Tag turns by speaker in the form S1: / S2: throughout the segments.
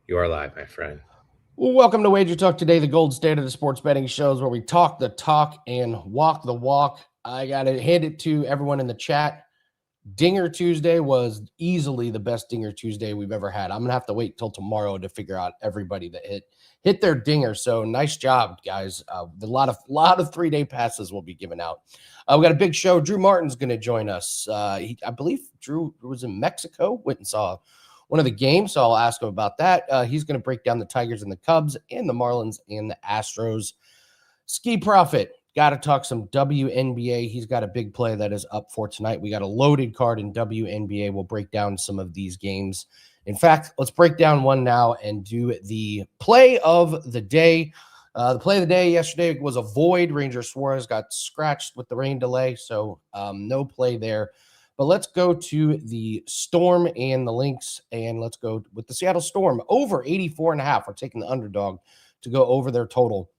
S1: You are live, my friend.
S2: Well, welcome to WagerTalk Today, the gold standard of sports betting shows where we talk the talk and walk the walk. I got to hand it to everyone in the chat. Dinger Tuesday was easily the best Dinger Tuesday we've ever had. I'm going to have to wait till tomorrow to figure out everybody that hit their dinger. So nice job, guys. A lot of 3-day passes will be given out. We got a big show. Drew Martin's going to join us. I believe Drew was in Mexico, went and saw one of the games, so I'll ask him about that. He's going to break down the Tigers and the Cubs and the Marlins and the Astros. Skee Profit, got to talk some WNBA. He's got a big play that is up for tonight. We got a loaded card in WNBA. We'll break down some of these games. In fact, let's break down one now and do the play of the day. The play of the day yesterday was a void. Ranger Suarez got scratched with the rain delay, so no play there. But let's go to the Storm and the Lynx, and let's go with the Seattle Storm over 84.5. We're taking the underdog to go over their total.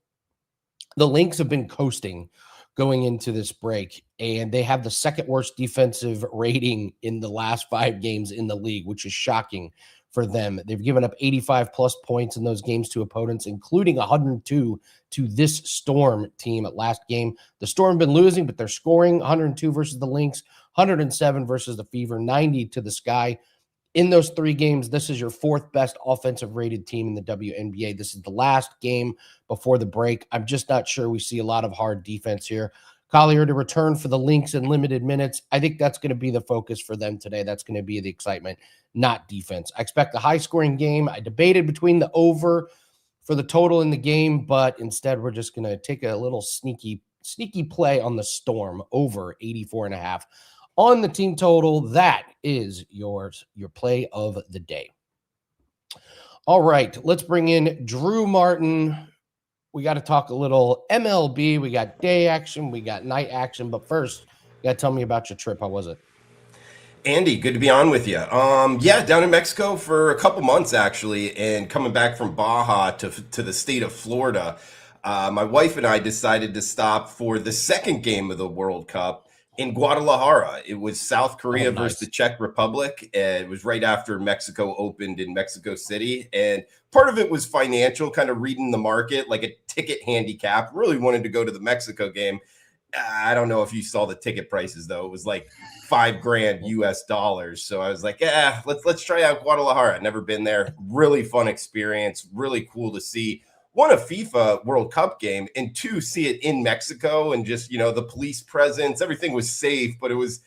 S2: The Lynx have been coasting going into this break, and they have the second worst defensive rating in the last 5 games in the league, which is shocking for them. They've given up 85-plus points in those games to opponents, including 102 to this Storm team at last game. The Storm have been losing, but they're scoring 102 versus the Lynx, 107 versus the Fever, 90 to the Sky. In those 3 games, this is your 4th best offensive rated team in the WNBA. This is the last game before the break. I'm just not sure we see a lot of hard defense here. Collier to return for the Lynx in limited minutes. I think that's going to be the focus for them today. That's going to be the excitement, not defense. I expect a high-scoring game. I debated between the over for the total in the game, but instead we're just going to take a little sneaky play on the Storm over 84.5. On the team total, that is your play of the day. All right, let's bring in Drew Martin. We got to talk a little MLB. We got day action, we got night action, but first, you got to tell me about your trip. How was it?
S3: Andy, good to be on with you. Yeah, down in Mexico for a couple months actually, and coming back from Baja to the state of Florida. My wife and I decided to stop for the second game of the World Cup in Guadalajara. It was South Korea versus the Czech Republic. And it was right after Mexico opened in Mexico City. And part of it was financial, kind of reading the market, like a ticket handicap. Really wanted to go to the Mexico game. I don't know if you saw the ticket prices, though. It was like $5,000 US. So I was like, let's try out Guadalajara. Never been there. Really fun experience. Really cool to see. 1, a FIFA World Cup game, and 2, see it in Mexico, and just, the police presence, everything was safe, but it was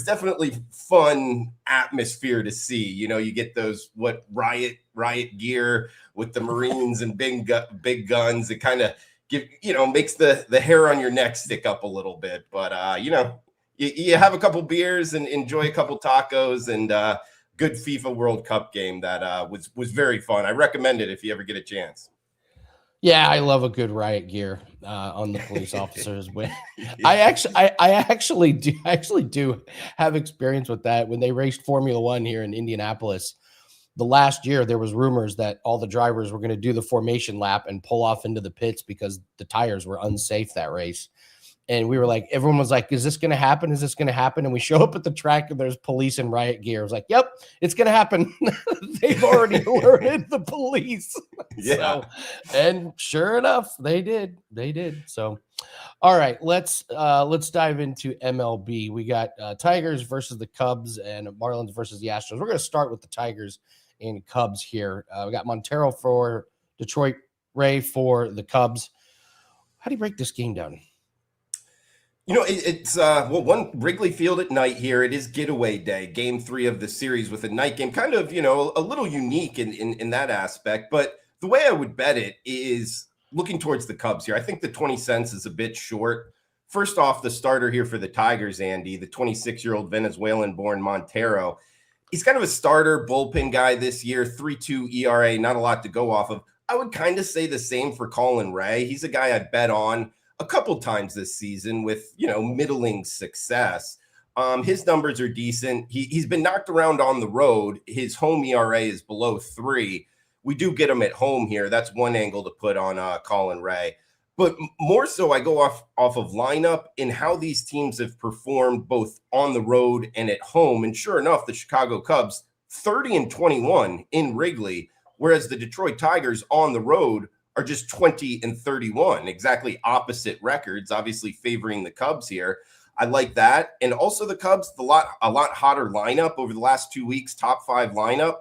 S3: definitely fun atmosphere to see. You get those riot gear with the Marines and big guns. It kind of makes the hair on your neck stick up a little bit, but you have a couple beers and enjoy a couple tacos, and good FIFA World Cup game that was very fun. I recommend it if you ever get a chance.
S2: Yeah, I love a good riot gear on the police officers. I actually do have experience with that. When they raced Formula One here in Indianapolis, the last year there was rumors that all the drivers were going to do the formation lap and pull off into the pits because the tires were unsafe that race. And we were like, everyone was like, is this going to happen? Is this going to happen? And we show up at the track and there's police in riot gear. I was like, yep, it's going to happen. They've already alerted the police.
S3: Yeah.
S2: So, and sure enough, they did. So, all right, let's dive into MLB. We got Tigers versus the Cubs and Marlins versus the Astros. We're going to start with the Tigers and Cubs here. We got Montero for Detroit, Ray for the Cubs. How do you break this game down?
S3: It's one Wrigley Field at night here. It is getaway day, game 3 of the series with a night game, kind of, a little unique in that aspect. But the way I would bet it is looking towards the Cubs here. I think the 20 cents is a bit short. First off, the starter here for the Tigers, Andy, the 26-year-old Venezuelan-born Montero. He's kind of a starter bullpen guy this year, 3.2 ERA, not a lot to go off of. I would kind of say the same for Colin Ray. He's a guy I bet on a couple times this season with, middling success. His numbers are decent. He's been knocked around on the road. His home ERA is below 3. We do get him at home here. That's one angle to put on Colin Ray. But more so, I go off of lineup and how these teams have performed both on the road and at home. And sure enough, the Chicago Cubs, 30-21 in Wrigley, whereas the Detroit Tigers on the road are just 20-31, exactly opposite records, obviously favoring the Cubs here. I like that. And also the Cubs, a lot hotter lineup over the last 2 weeks, top 5 lineup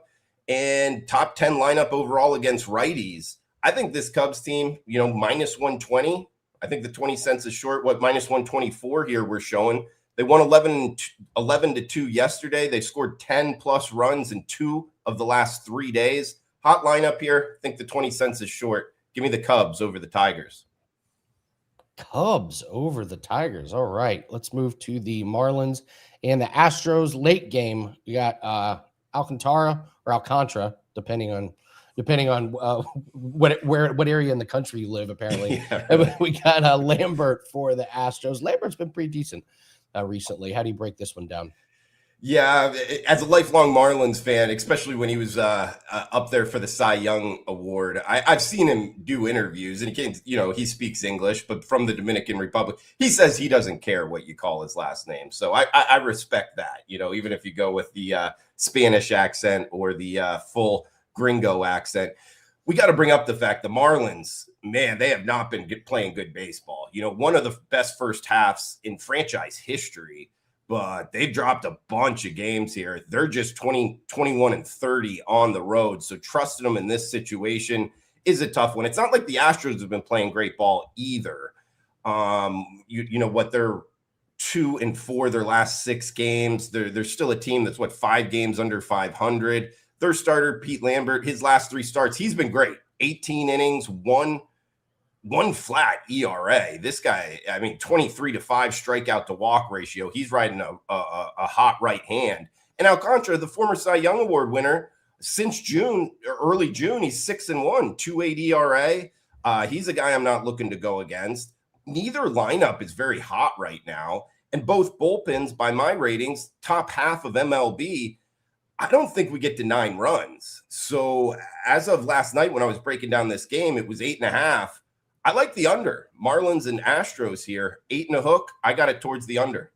S3: and top 10 lineup overall against righties. I think this Cubs team, minus 120. I think the 20 cents is short. What, minus 124 here we're showing. They won 11-2 yesterday. They scored 10 plus runs in 2 of the last 3 days. Hot lineup here. I think the 20 cents is short. Give me the Cubs over the Tigers.
S2: Cubs over the Tigers. All right. Let's move to the Marlins and the Astros late game. We got Alcantara, depending on what area in the country you live, apparently.
S3: Yeah, right.
S2: We got Lambert for the Astros. Lambert's been pretty decent recently. How do you break this one down?
S3: Yeah, as a lifelong Marlins fan, especially when he was up there for the Cy Young Award, I've seen him do interviews, and he speaks English, but from the Dominican Republic, he says he doesn't care what you call his last name. So I respect that, even if you go with the Spanish accent or the full gringo accent. We got to bring up the fact the Marlins, man, they have not been playing good baseball. One of the best first halves in franchise history. But they've dropped a bunch of games here. They're just 21-30 on the road. So trusting them in this situation is a tough one. It's not like the Astros have been playing great ball either. They're 2-4 their last 6 games. They're still a team that's 5 games under 500. Their starter, Pete Lambert, his last 3 starts, he's been great. 18 innings, one flat ERA. This guy, 23-5 strikeout to walk ratio. He's riding a hot right hand. And Alcantara, the former Cy Young Award winner, since early June, he's 6-1, 2.8 ERA. He's a guy I'm not looking to go against. Neither lineup is very hot right now. And both bullpens, by my ratings, top half of MLB. I don't think we get to 9 runs. So as of last night, when I was breaking down this game, it was 8.5. I like the under. Marlins and Astros here, 8.5. I got it towards the under.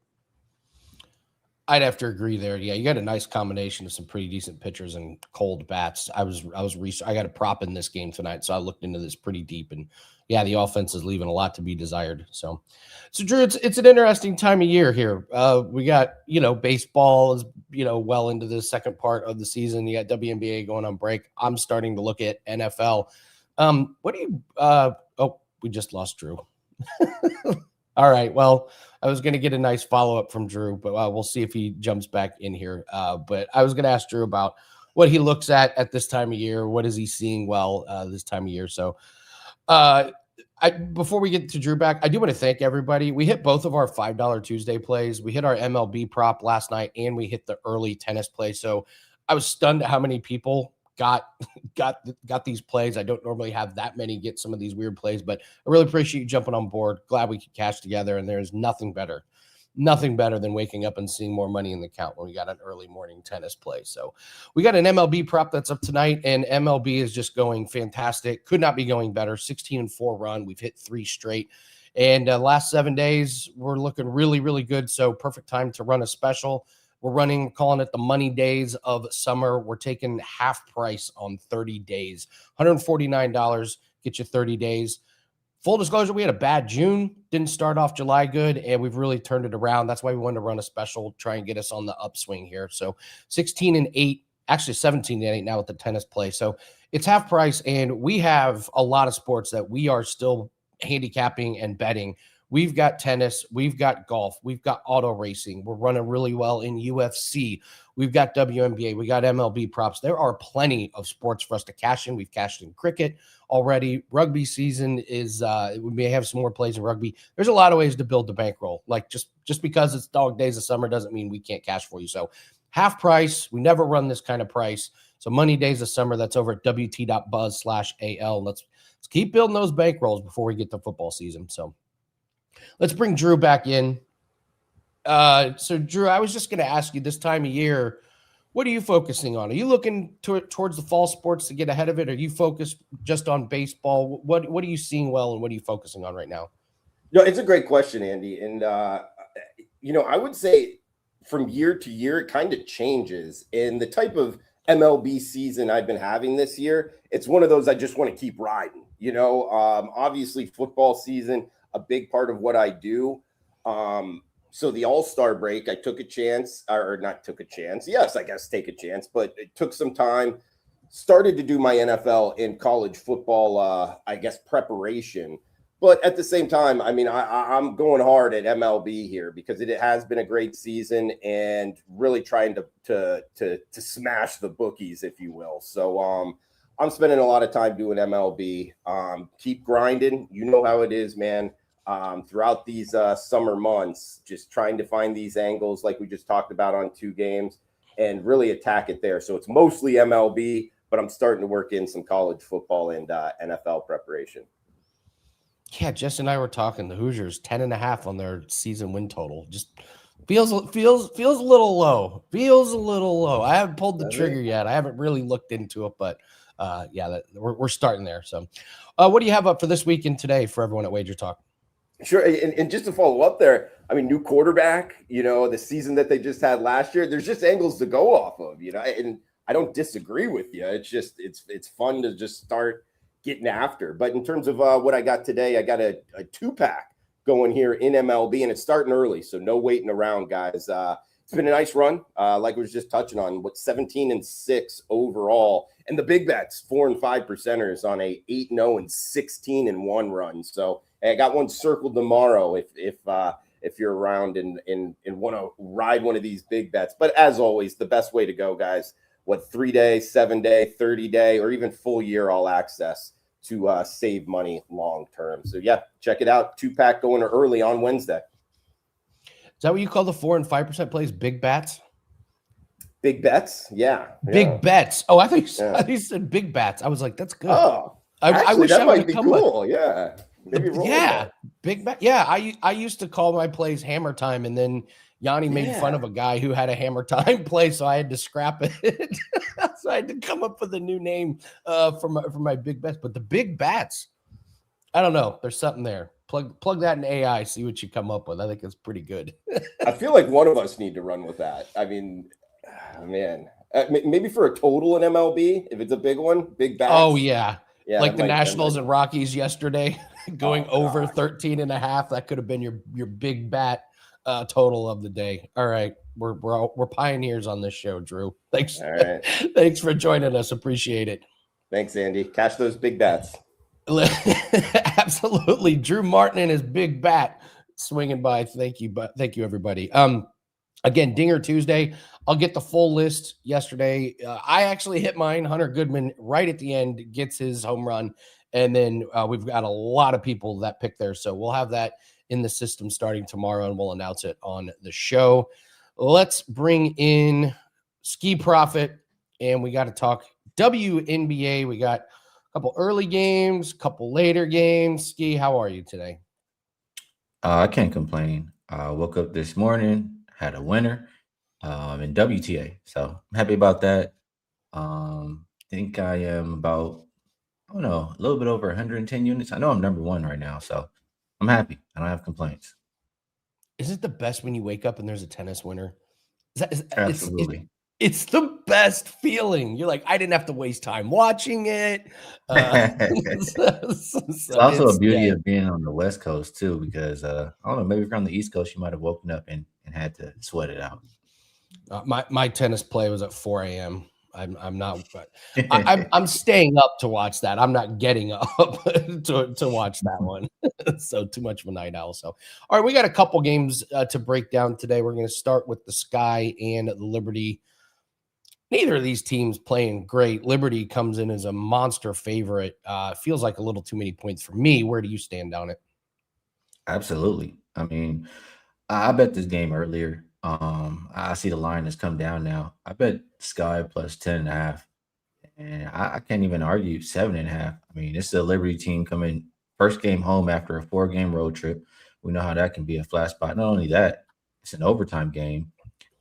S2: I'd have to agree there. Yeah, you got a nice combination of some pretty decent pitchers and cold bats. I got a prop in this game tonight, so I looked into this pretty deep, and yeah, the offense is leaving a lot to be desired. So Drew, it's an interesting time of year here. We got baseball is well into the second part of the season. You got WNBA going on break. I'm starting to look at NFL. What do you? We just lost Drew. All right. Well, I was going to get a nice follow-up from Drew, but we'll see if he jumps back in here. But I was going to ask Drew about what he looks at this time of year. What is he seeing this time of year? So before we get to Drew back, I do want to thank everybody. We hit both of our $5 Tuesday plays. We hit our MLB prop last night, and we hit the early tennis play. So I was stunned at how many people got these plays. I don't normally have that many get some of these weird plays, but I really appreciate you jumping on board. Glad we could cash together, and there's nothing better than waking up and seeing more money in the account when we got an early morning tennis play. So we got an MLB prop that's up tonight, and MLB is just going fantastic. Could not be going better. 16-4 run. We've hit 3 straight. And last 7 days, we're looking really, really good. So perfect time to run a special. We're calling it the money days of summer. We're taking half price on 30 days. $149, get you 30 days. Full disclosure, we had a bad June. Didn't start off July good, and we've really turned it around. That's why we wanted to run a special, try and get us on the upswing here. So 16-8, actually 17-8 now with the tennis play. So it's half price, and we have a lot of sports that we are still handicapping and betting. We've got tennis, we've got golf, we've got auto racing. We're running really well in UFC. We've got WNBA, we got MLB props. There are plenty of sports for us to cash in. We've cashed in cricket already. Rugby season is, we may have some more plays in rugby. There's a lot of ways to build the bankroll. Like just because it's dog days of summer doesn't mean we can't cash for you. So half price, we never run this kind of price. So money days of summer, that's over at wt.buzz/AL. Let's keep building those bankrolls before we get to football season. So let's bring Drew back in. So, Drew, I was just going to ask you this time of year, what are you focusing on? Are you looking towards the fall sports to get ahead of it? Are you focused just on baseball? What are you seeing well, and what are you focusing on right now?
S3: No, it's a great question, Andy. And, I would say from year to year, it kind of changes. And the type of MLB season I've been having this year. It's one of those I just want to keep riding. Obviously football season, a big part of what I do. So the All-Star break, I took a chance, or not took a chance. Yes, I guess take a chance, but it took some time. Started to do my NFL and college football, I guess, preparation. But at the same time, I mean, I'm going hard at MLB here because it has been a great season and really trying to smash the bookies, if you will. So I'm spending a lot of time doing MLB. Keep grinding. You know how it is, man. Throughout these summer months, just trying to find these angles like we just talked about on 2 games and really attack it there. So it's mostly MLB, but I'm starting to work in some college football and NFL preparation.
S2: Yeah, Jess and I were talking. The Hoosiers 10.5 on their season win total. Just feels a little low. Feels a little low. I haven't pulled the trigger yet. I haven't really looked into it, but we're starting there. So, what do you have up for this weekend today for everyone at WagerTalk?
S3: Sure, and just to follow up there, I mean, new quarterback. The season that they just had last year. There's just angles to go off of. And I don't disagree with you. It's just it's fun to just start getting after. But in terms of what I got today, I got a 2-pack going here in MLB, and it's starting early, so no waiting around, guys. It's been a nice run, like we was just touching on. 17-6 overall, and the big bets 4 and 5 percenters on a 8-0 and 16-1 run. So I got one circled tomorrow if you're around and want to ride one of these big bets. But as always, the best way to go, guys. 3-day, 7-day, 30-day, or even full year all access to save money long term. So yeah, check it out. 2-pack going early on Wednesday.
S2: Is that what you call the 4 and 5% plays? Big bats?
S3: Big bets? Yeah.
S2: Big bets. Oh, I think you said big bats. I was like, that's good.
S3: Oh,
S2: I wish
S3: that
S2: I
S3: might be cool. Yeah. Maybe
S2: big bet. Yeah, I used to call my plays hammer time, and then Yanni made fun of a guy who had a hammer time play, so I had to scrap it. So I had to come up with a new name for my big bets. But the big bats, I don't know. There's something there. Plug that in AI, see what you come up with. I think it's pretty good.
S3: I feel like one of us need to run with that. I mean, man, maybe for a total in MLB, if it's a big one, big bats.
S2: Oh yeah. Like the Nationals and Rockies yesterday, going over 13.5. That could have been your big bat total of the day. All right, we're pioneers on this show, Drew. Thanks.
S3: All right.
S2: Thanks for joining us. Appreciate it.
S3: Thanks, Andy. Catch those big bats.
S2: Absolutely, Drew Martin and his big bat swinging by. Thank you, everybody. Again, Dinger Tuesday. I'll get the full list yesterday. I actually hit mine. Hunter Goodman right at the end gets his home run. And then we've got a lot of people that pick there. So we'll have that in the system starting tomorrow, and we'll announce it on the show. Let's bring in Skee Profit, and we got to talk WNBA. We got a couple early games, a couple later games. Skee, how are you today?
S1: I can't complain. I woke up this morning, had a winner in WTA. So I'm happy about that. Think I am about, a little bit over 110 units. I know I'm number 1 right now, so I'm happy. I don't have complaints.
S2: Is it the best when you wake up and there's a tennis winner?
S1: Absolutely.
S2: It's the best feeling. You're like, I didn't have to waste time watching it.
S1: It's also a beauty of being on the West Coast too, because I don't know, maybe if you're on the East Coast, you might have woken up and had to sweat it out.
S2: My tennis play was at 4 a.m. I'm not. I'm staying up to watch that. I'm not getting up to watch that one. So too much of a night owl. So all right, we got a couple games to break down today. We're going to start with the Sky and the Liberty. Neither of these teams playing great. Liberty comes in as a monster favorite. Feels like a little too many points for me. Where do you stand on it?
S1: Absolutely. I mean, I bet this game earlier. I see the line has come down now. I bet Sky plus 10.5, and I can't even argue 7.5. I mean, it's a Liberty team coming first game home after a 4-game road trip. We know how that can be a flat spot. Not only that, it's an overtime game,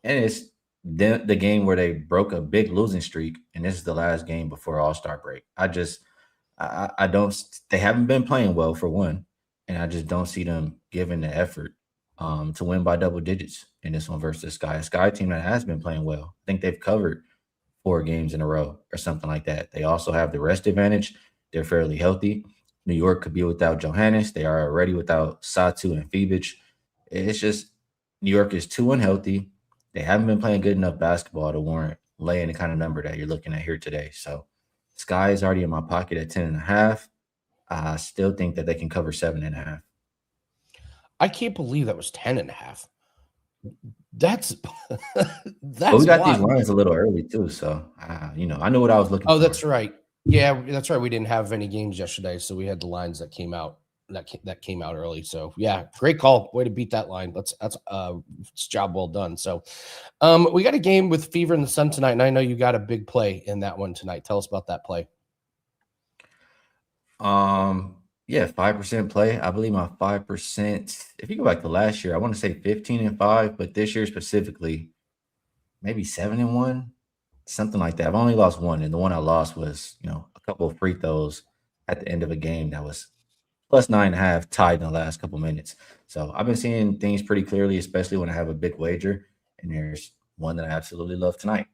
S1: and it's the game where they broke a big losing streak, and this is the last game before All-Star break. I don't. They haven't been playing well for one, and I just don't see them giving the effort to win by double digits in this one versus Sky. A Sky team that has been playing well. I think they've covered 4 games in a row or something like that. They also have the rest advantage. They're fairly healthy. New York could be without Johannes. They are already without Satu and Fibic. It's just New York is too unhealthy. They haven't been playing good enough basketball to warrant laying the kind of number that you're looking at here today. So Sky is already in my pocket at 10.5. I still think that they can cover 7.5.
S2: I can't believe that was 10.5. That's
S1: But we got these
S2: wild.
S1: lines a little early too, so I knew what I was looking
S2: Oh,
S1: for.
S2: that's right. Yeah, that's right. We didn't have any games yesterday, so we had the lines that came out that came out early. So yeah, great call. Way to beat that line. That's it's job well done. So we got a game with Fever and the Sun tonight, and I know you got a big play in that one tonight. Tell us about that play.
S1: Yeah, 5% play. I believe my 5%, if you go back to last year, I want to say 15-5, but this year specifically, maybe 7-1, something like that. I've only lost one, and the one I lost was, a couple of free throws at the end of a game that was plus 9.5 tied in the last couple minutes. So I've been seeing things pretty clearly, especially when I have a big wager, and there's one that I absolutely love tonight.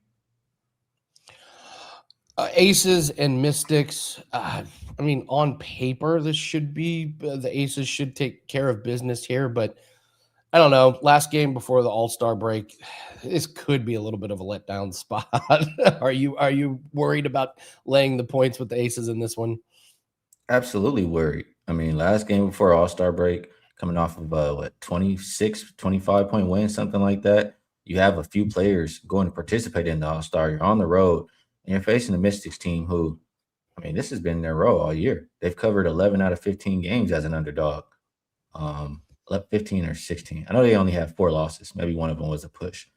S2: Aces and Mystics. I mean, on paper, this should be the Aces should take care of business here, but I don't know. Last game before the All-Star break, this could be a little bit of a letdown spot. Are you worried about laying the points with the Aces in this one?
S1: Absolutely worried. I mean, last game before All-Star break, coming off of 26, 25-point win, something like that. You have a few players going to participate in the All-Star. You're on the road, and you're facing the Mystics team who, I mean, this has been their role all year. They've covered 11 out of 15 games as an underdog. 15 or 16. I know they only have 4 losses. Maybe one of them was a push.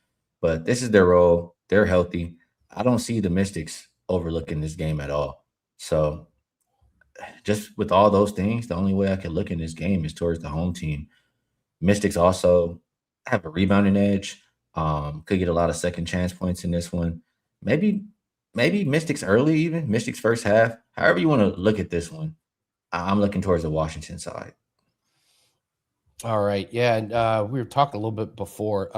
S1: But this is their role. They're healthy. I don't see the Mystics overlooking this game at all. So just with all those things, the only way I could look in this game is towards the home team. Mystics also have a rebounding edge. Could get a lot of second chance points in this one. Maybe Mystics early, even Mystics first half. However you want to look at this one, I'm looking towards the Washington side.
S2: All right. Yeah. And we were talking a little bit before.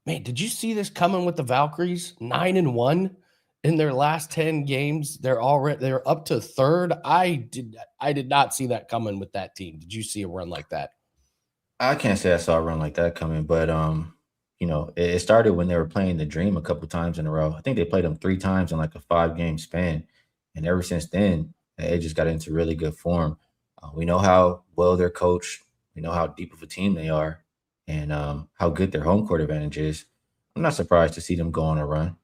S2: Man, did you see this coming with the Valkyries? 9-1 in their last 10 games. They're up to third. I did not see that coming with that team. Did you see a run like that?
S1: I can't say I saw a run like that coming, but it started when they were playing the Dream a couple times in a row. I think they played them 3 times in like a 5-game span, and ever since then, they just got into really good form. We know how well they're coached. We know how deep of a team they are, and how good their home court advantage is. I'm not surprised to see them go on a run.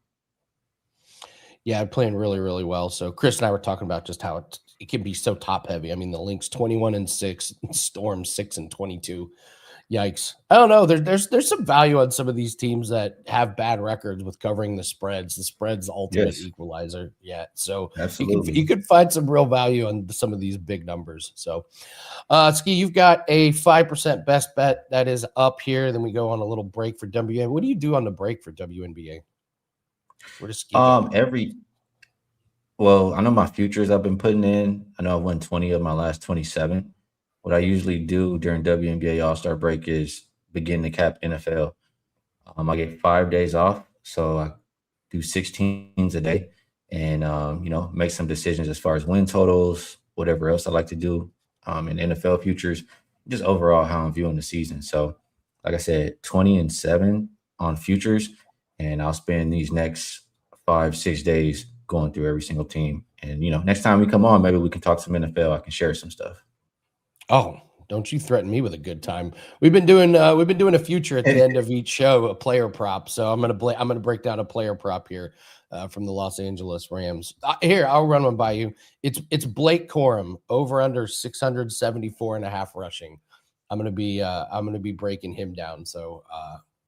S2: Yeah, playing really, really well. So Chris and I were talking about just how it can be so top heavy. I mean, the Lynx 21-6, Storm 6-22. Yikes. I don't know. There's some value on some of these teams that have bad records with covering the spreads. The spread's the ultimate equalizer. Yeah. So
S1: Absolutely.
S2: you could find some real value on some of these big numbers. So Skee, you've got a 5% best bet that is up here. Then we go on a little break for WNBA. What do you do on the break for WNBA? Where does Skee go?
S1: I know my futures I've been putting in. I know I've won 20 of my last 27. What I usually do during WNBA All-Star break is begin to cap NFL. I get 5 days off, so I do 16s a day and, make some decisions as far as win totals, whatever else I like to do in NFL futures, just overall how I'm viewing the season. So, like I said, 20-7 on futures, and I'll spend these next 5-6 days going through every single team. And, next time we come on, maybe we can talk some NFL. I can share some stuff.
S2: Oh, don't you threaten me with a good time. We've been doing a future at the end of each show, a player prop. So I'm gonna break down a player prop here from the Los Angeles Rams. Here, I'll run one by you. It's Blake Corum over under 674.5 rushing. I'm gonna be breaking him down. So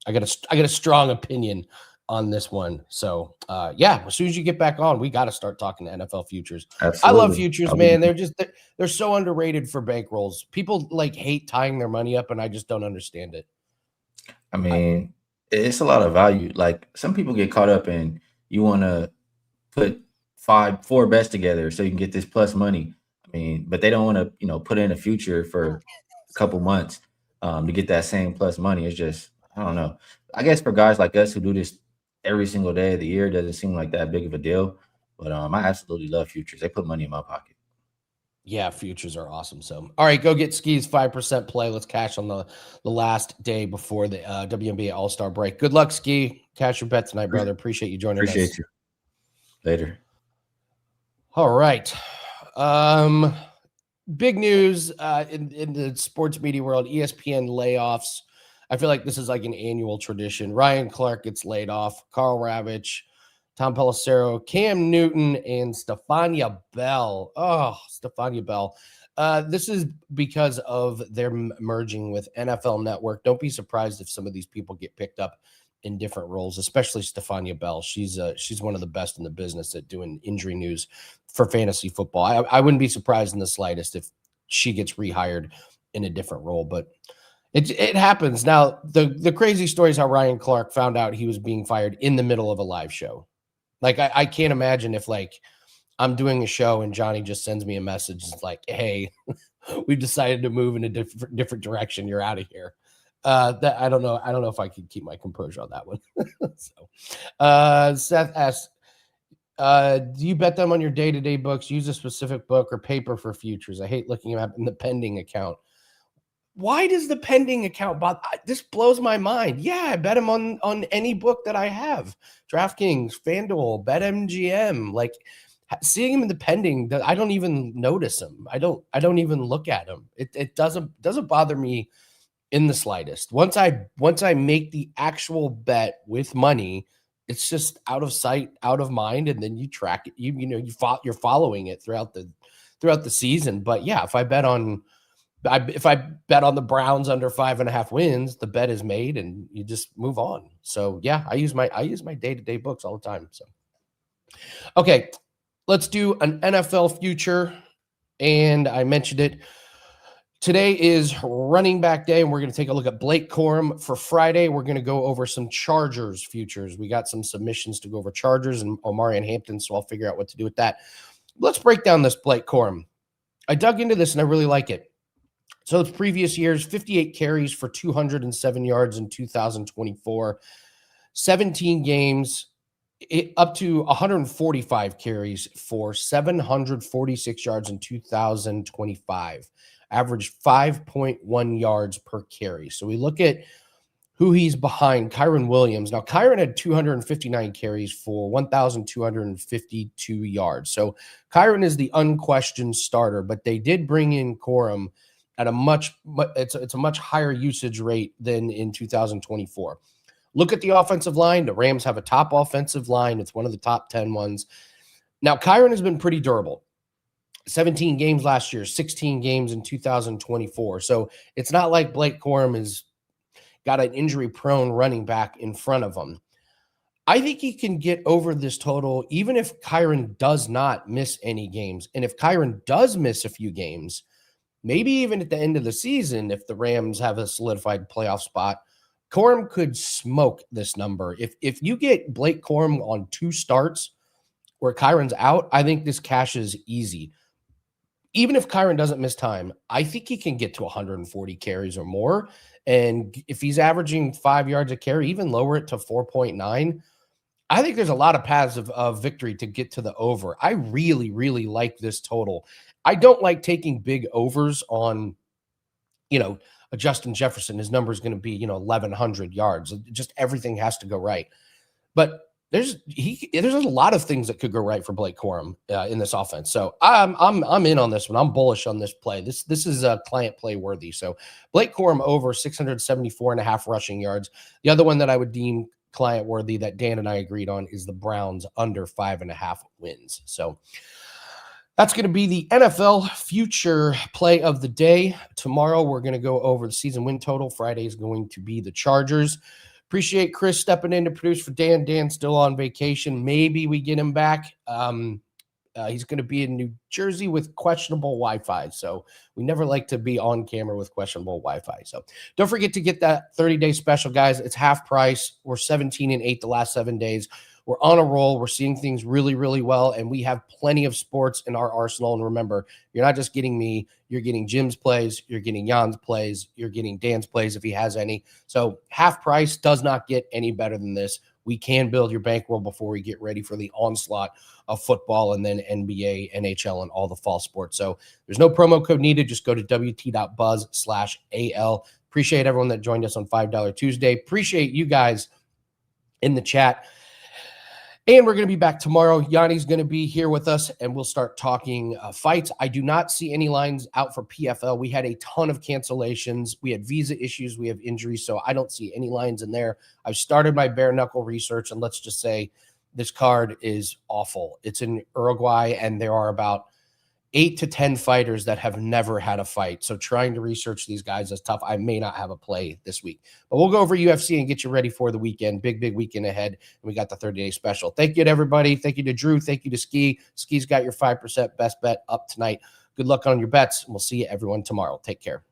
S2: I got a strong opinion on this one. So as soon as you get back on, we got to start talking to NFL futures.
S1: Absolutely.
S2: I love futures, man. They're so underrated for bankrolls. People hate tying their money up, and I just don't understand it.
S1: I mean, it's a lot of value. Like, some people get caught up in, you want to put 4 bets together so you can get this plus money. I mean, but they don't want to, put in a future for a couple months to get that same plus money. It's just, I don't know. I guess for guys like us who do this every single day of the year doesn't seem like that big of a deal. But I absolutely love futures. They put money in my pocket.
S2: Yeah, futures are awesome. So, all right, go get Skee's 5% play. Let's cash on the last day before the WNBA All-Star break. Good luck, Skee. Cash your bet tonight, brother. Appreciate you joining us.
S1: Appreciate you. Later.
S2: All right. Big news in the sports media world, ESPN layoffs. I feel like this is like an annual tradition. Ryan Clark gets laid off. Carl Ravitch, Tom Pelissero, Cam Newton, and Stefania Bell. Oh, Stefania Bell. This is because of their merging with NFL Network. Don't be surprised if some of these people get picked up in different roles, especially Stefania Bell. She's one of the best in the business at doing injury news for fantasy football. I wouldn't be surprised in the slightest if she gets rehired in a different role, but it happens. Now, the crazy story is how Ryan Clark found out he was being fired in the middle of a live show. Like, I can't imagine if, like, I'm doing a show and Johnny just sends me a message. It's like, hey, we've decided to move in a different direction. You're out of here. That I don't know. I don't know if I could keep my composure on that one. Seth asks, do you bet them on your day-to-day books? Use a specific book or paper for futures. I hate looking at in the pending account. Why does the pending account bother? This blows my mind. Yeah, I bet him on any book that I have. DraftKings, FanDuel, BetMGM. Like, seeing him in the pending, I don't even notice him. I don't even look at him. It doesn't bother me in the slightest. Once I make the actual bet with money, it's just out of sight, out of mind, and then you track it. You're following it throughout the season. But yeah, if I bet on the Browns under 5.5 wins, the bet is made and you just move on. So yeah, I use my day-to-day books all the time. So okay, let's do an NFL future. And I mentioned it. Today is running back day, and we're going to take a look at Blake Corum. For Friday, we're going to go over some Chargers futures. We got some submissions to go over Chargers and Omari and Hampton, so I'll figure out what to do with that. Let's break down this Blake Corum. I dug into this, and I really like it. So it's previous years, 58 carries for 207 yards in 2024, 17 games, up to 145 carries for 746 yards in 2025, averaged 5.1 yards per carry. So we look at who he's behind, Kyren Williams. Now, Kyren had 259 carries for 1,252 yards. So Kyren is the unquestioned starter, but they did bring in Corum at a much higher usage rate than in 2024. Look at the offensive line. The Rams have a top offensive line. It's one of the top 10 ones. Now, Kyren has been pretty durable. 17 games last year, 16 games in 2024. So it's not like Blake Corum has got an injury-prone running back in front of him. I think he can get over this total even if Kyren does not miss any games. And if Kyren does miss a few games, maybe even at the end of the season, if the Rams have a solidified playoff spot, Corum could smoke this number. If you get Blake Corum on 2 starts where Kyren's out, I think this cashes easy. Even if Kyren doesn't miss time, I think he can get to 140 carries or more. And if he's averaging 5 yards a carry, even lower it to 4.9, I think there's a lot of paths of victory to get to the over. I really, really like this total. I don't like taking big overs on, a Justin Jefferson. His number is going to be, 1,100 yards. Just everything has to go right. But there's a lot of things that could go right for Blake Corum in this offense. So I'm in on this one. I'm bullish on this play. This is a client play worthy. So Blake Corum over 674.5 rushing yards. The other one that I would deem client worthy that Dan and I agreed on is the Browns under 5.5 wins. So that's going to be the NFL future play of the day. Tomorrow, we're going to go over the season win total. Friday is going to be the Chargers. Appreciate Chris stepping in to produce for Dan. Dan's still on vacation. Maybe we get him back. He's going to be in New Jersey with questionable Wi-Fi. So we never like to be on camera with questionable Wi-Fi. So don't forget to get that 30-day special, guys. It's half price. We're 17-8 the last 7 days. We're on a roll. We're seeing things really, really well, and we have plenty of sports in our arsenal. And remember, you're not just getting me. You're getting Jim's plays. You're getting Jan's plays. You're getting Dan's plays if he has any. So half price does not get any better than this. we can build your bankroll before we get ready for the onslaught of football and then NBA, NHL, and all the fall sports. So there's no promo code needed. Just go to wt.buzz/AL. Appreciate everyone that joined us on $5 Tuesday. Appreciate you guys in the chat. And we're going to be back tomorrow. Yanni's going to be here with us, and we'll start talking fights. I do not see any lines out for PFL. We had a ton of cancellations. We had visa issues. We have injuries, so I don't see any lines in there. I've started my bare knuckle research, and let's just say this card is awful. It's in Uruguay, and there are about 8 to 10 fighters that have never had a fight. So trying to research these guys is tough. I may not have a play this week, but we'll go over UFC and get you ready for the weekend. Big weekend ahead. And we got the 30-day special. Thank you to everybody. Thank you to Drew. Thank you to Skee. Skee's got your 5% best bet up tonight. Good luck on your bets. And we'll see you everyone tomorrow. Take care.